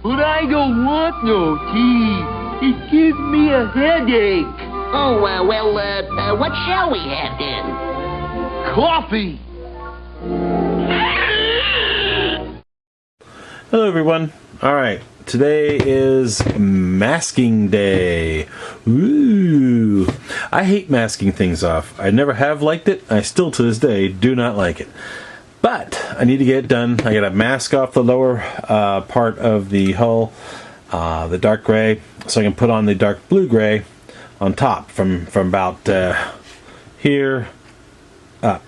But I don't want no tea. It gives me a headache. Oh, what shall we have then? Coffee. Hello everyone. Alright, today is masking day. Ooh. I hate masking things off. I never have liked it. I still to this day do not like it. But I need to get it done. I gotta mask off the lower part of the hull, the dark gray, so I can put on the dark blue gray on top from about here up.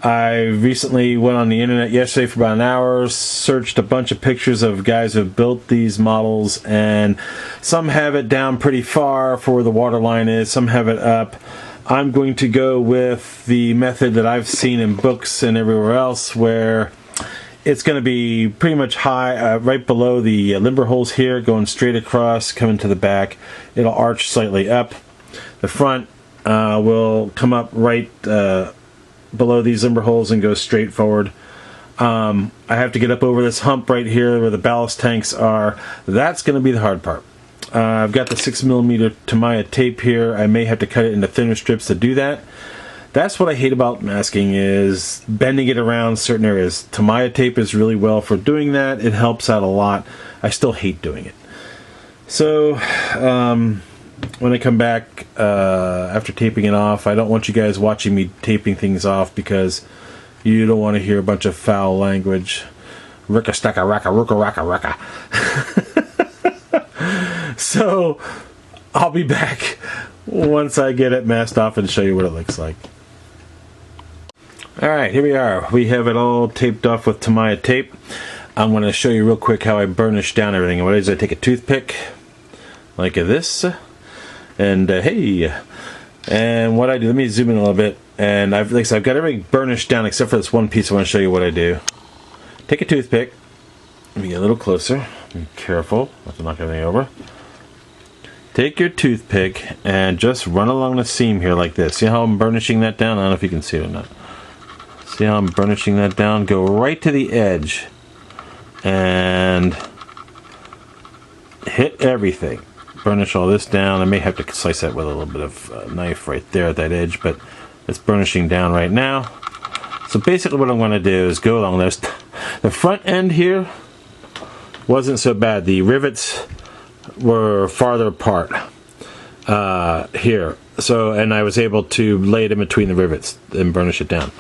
I recently went on the internet yesterday for about an hour, searched a bunch of pictures of guys who have built these models, and some have it down pretty far for where the waterline is, some have it up. I'm going to go with the method that I've seen in books and everywhere else, where it's going to be pretty much high, right below the limber holes here, going straight across, coming to the back. It'll arch slightly up. The front will come up right below these limber holes and go straight forward. I have to get up over this hump right here where the ballast tanks are. That's going to be the hard part. I've got the 6mm Tamiya tape here. I may have to cut it into thinner strips to do that. That's what I hate about masking, is bending it around certain areas. Tamiya tape is really well for doing that. It helps out a lot. I still hate doing it. So when I come back after taping it off, I don't want you guys watching me taping things off, because you don't want to hear a bunch of foul language. Ricka stacka racka rooka racka racka. So I'll be back once I get it masked off and show you what it looks like. Alright, here we are. We have it all taped off with Tamiya tape. I'm going to show you real quick how I burnish down everything. What is, I take a toothpick like this, and hey, and what I do, let me zoom in a little bit, and I've got everything burnished down except for this one piece. I want to show you what I do. Take a toothpick. Let me get a little closer. Be careful not to knock everything over. Take your toothpick and just run along the seam here like this. See how I'm burnishing that down? I don't know if you can see it or not. See how I'm burnishing that down? Go right to the edge and hit everything. Burnish all this down. I may have to slice that with a little bit of knife right there at that edge, but it's burnishing down right now. So basically what I'm going to do is go along this. The front end here wasn't so bad. The rivets were farther apart here, so, and I was able to lay it in between the rivets and burnish it down.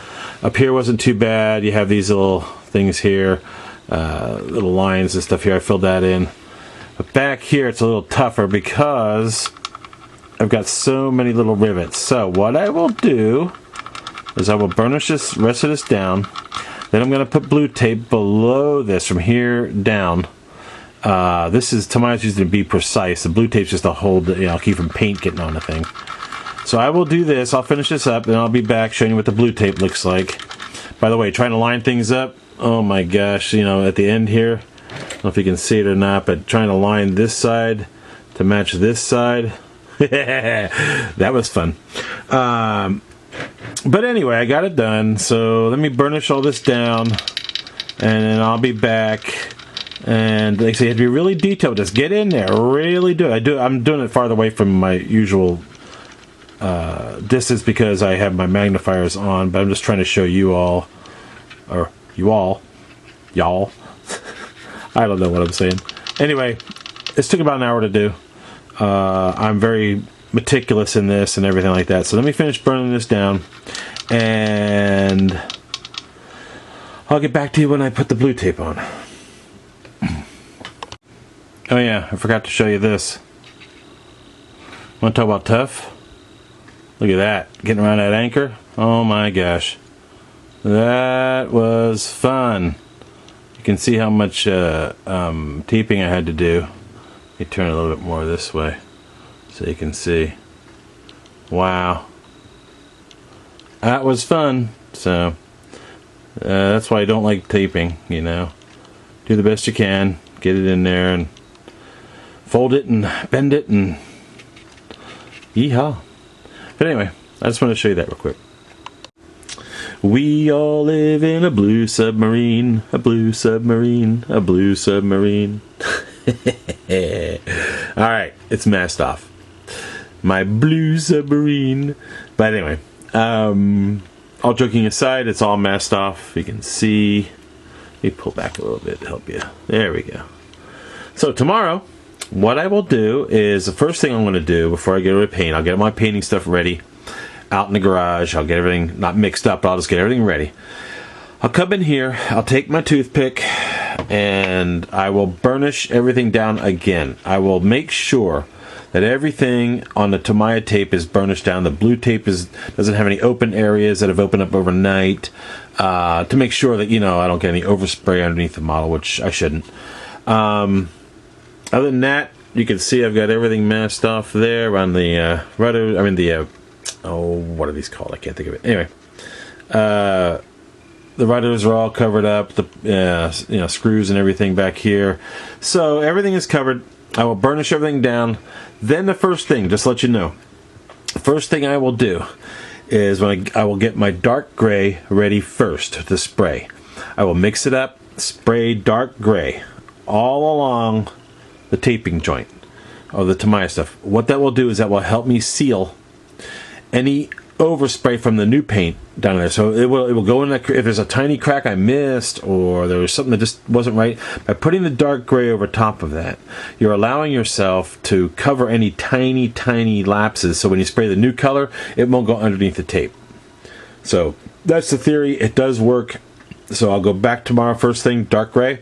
Up here wasn't too bad. You have these little things here, little lines and stuff here. I filled that in. But back here it's a little tougher because I've got so many little rivets. So what I will do is I will burnish this rest of this down. Then I'm going to put blue tape below this from here down. This is Tamiya's used to be precise. The blue tape's just to hold, keep from paint getting on the thing. So I will do this. I'll finish this up, and I'll be back showing you what the blue tape looks like. By the way, trying to line things up. Oh my gosh! At the end here, I don't know if you can see it or not, but trying to line this side to match this side. That was fun. But anyway, I got it done. So let me burnish all this down, and then I'll be back. And like I say, you have to be really detailed. Just get in there, really do it. I'm doing it farther away from my usual distance because I have my magnifiers on. But I'm just trying to show you all, or y'all. I don't know what I'm saying. Anyway, this took about an hour to do. I'm very meticulous in this and everything like that. So let me finish burning this down, and I'll get back to you when I put the blue tape on. Oh yeah, I forgot to show you this. Want to talk about tough? Look at that, getting around that anchor. Oh my gosh, that was fun. You can see how much taping I had to do. Let me turn it a little bit more this way so you can see. Wow, that was fun. So that's why I don't like taping. Do the best you can, get it in there and fold it and bend it and yeehaw. But anyway, I just want to show you that real quick. We all live in a blue submarine, a blue submarine, a blue submarine. Alright, it's masked off. My blue submarine. But anyway, all joking aside, it's all masked off. You can see. Let me pull back a little bit to help you. There we go. So tomorrow, what I will do is, the first thing I'm going to do before I get rid of paint, I'll get my painting stuff ready out in the garage. I'll get everything not mixed up, but I'll just get everything ready. I'll come in here, I'll take my toothpick, and I will burnish everything down again. I will make sure that everything on the Tamiya tape is burnished down. The blue tape doesn't have any open areas that have opened up overnight, to make sure that, I don't get any overspray underneath the model, which I shouldn't. Other than that, you can see I've got everything masked off there around the rudder. I mean what are these called? I can't think of it. Anyway, the rudders are all covered up. The screws and everything back here. So everything is covered. I will burnish everything down. Then the first thing, just to let you know, the first thing I will do is I will get my dark gray ready first to spray. I will mix it up, spray dark gray all along the taping joint of the Tamiya stuff. What that will do is that will help me seal any overspray from the new paint down there. So it will go in if there's a tiny crack I missed, or there was something that just wasn't right. By putting the dark gray over top of that, you're allowing yourself to cover any tiny lapses, so when you spray the new color, it won't go underneath the tape. So that's the theory. It does work. So I'll go back tomorrow first thing, dark gray.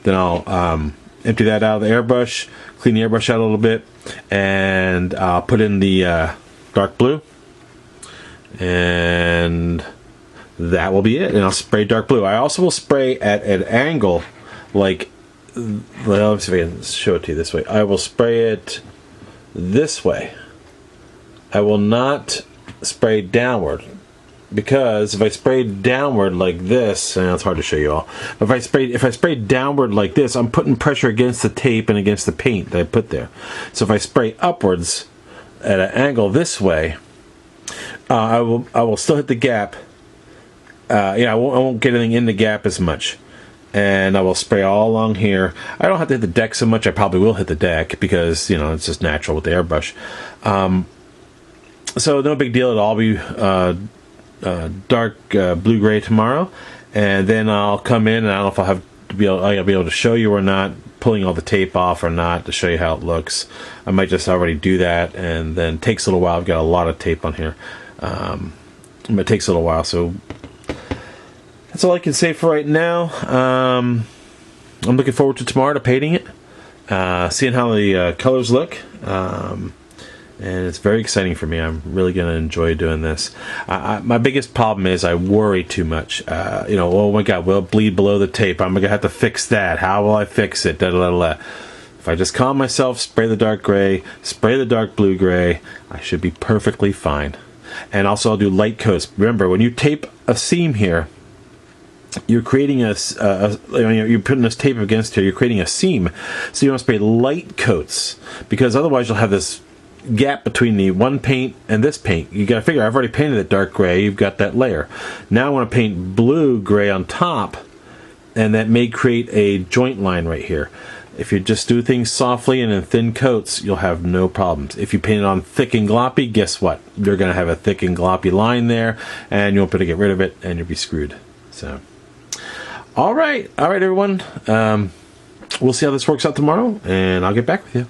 Then I'll empty that out of the airbrush, clean the airbrush out a little bit, and I'll put in the dark blue, and that will be it. And I'll spray dark blue. I also will spray at an angle, like, well, let me see if I can show it to you this way. I will spray it this way. I will not spray downward, because if I spray downward like this, and it's hard to show you all, but if I spray downward like this, I'm putting pressure against the tape and against the paint that I put there. So if I spray upwards at an angle this way, I will still hit the gap. I won't get anything in the gap as much, and I will spray all along here. I don't have to hit the deck so much. I probably will hit the deck because it's just natural with the airbrush. So no big deal. It'll all be dark blue gray tomorrow, and then I'll come in, and I don't know if I'll be able to show you or not, pulling all the tape off or not, to show you how it looks. I might just already do that, and then it takes a little while. I've got a lot of tape on here, but it takes a little while. So that's all I can say for right now. I'm looking forward to tomorrow, to painting it, seeing how the colors look. And it's very exciting for me. I'm really going to enjoy doing this. My biggest problem is I worry too much. Oh my God, will it bleed below the tape? I'm going to have to fix that. How will I fix it? If I just calm myself, spray the dark gray, spray the dark blue gray, I should be perfectly fine. And also I'll do light coats. Remember, when you tape a seam here, you're creating you're putting this tape against here, you're creating a seam. So you want to spray light coats, because otherwise you'll have this gap between the one paint and this paint. You got to figure, I've already painted it dark gray, you've got that layer. Now I want to paint blue gray on top, and that may create a joint line right here. If you just do things softly and in thin coats, you'll have no problems. If you paint it on thick and gloppy, guess what? You're going to have a thick and gloppy line there, and you won't be able to get rid of it, and you'll be screwed. So, all right, everyone. We'll see how this works out tomorrow, and I'll get back with you.